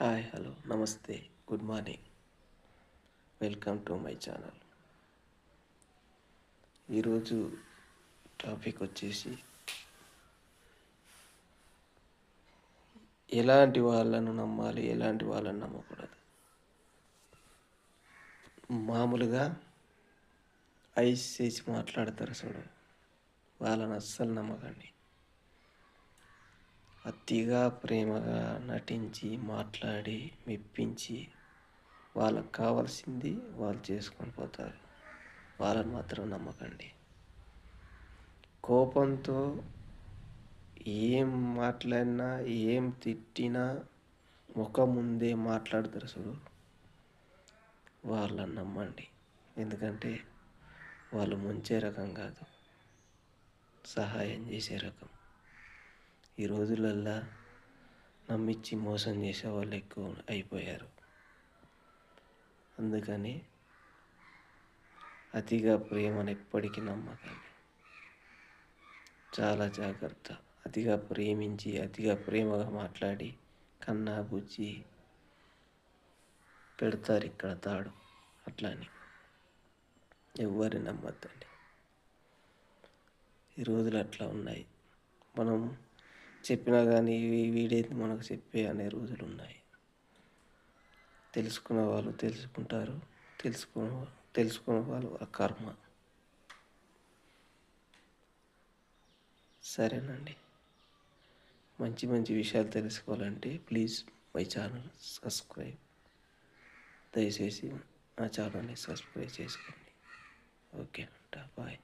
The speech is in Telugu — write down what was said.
హాయ్ హలో నమస్తే good morning. Welcome to my channel. ఈరోజు టాపిక్ వచ్చేసి ఎలాంటి వాళ్ళను నమ్మాలి, ఎలాంటి వాళ్ళని నమ్మకూడదు. మామూలుగా ఐస్ చేసి మాట్లాడతారు చూడు, వాళ్ళని అస్సలు నమ్మకండి. అతిగా ప్రేమగా నటించి మాట్లాడి మెప్పించి వాళ్ళకు కావాల్సింది వాళ్ళు చేసుకొని పోతారు. వాళ్ళని మాత్రం నమ్మకండి. కోపంతో ఏం మాట్లాడినా ఏం తిట్టినా ముఖం ముందే మాట్లాడతారు చూడు, వాళ్ళని నమ్మండి. ఎందుకంటే వాళ్ళు ముంచే రకం కాదు, సహాయం చేసే రకం. ఈ రోజులల్లో నమ్మించి మోసం చేసే వాళ్ళు ఎక్కువ అయిపోయారు. అందుకని అతిగా ప్రేమను ఎప్పటికీ నమ్మకండి. చాలా జాగ్రత్త. అతిగా ప్రేమించి అతిగా ప్రేమగా మాట్లాడి కన్నా బుజ్జి పెడతారు ఇక్కడ తాడు. అట్లని ఎవరిని నమ్మద్దండి. ఈ రోజులు అట్లా ఉన్నాయి. మనం చెప్పినా కానీ వీడేది మనకు చెప్పే అనే రోజులు ఉన్నాయి. తెలుసుకున్న వాళ్ళు తెలుసుకుంటారు, తెలుసుకున్న వాళ్ళు ఆ కర్మ. సరేనండి. మంచి మంచి విషయాలు తెలుసుకోవాలంటే ప్లీజ్ మై ఛానల్ సబ్స్క్రైబ్. దయచేసి నా ఛానల్ని సబ్స్క్రైబ్ చేసుకోండి. ఓకే అంట, బాయ్.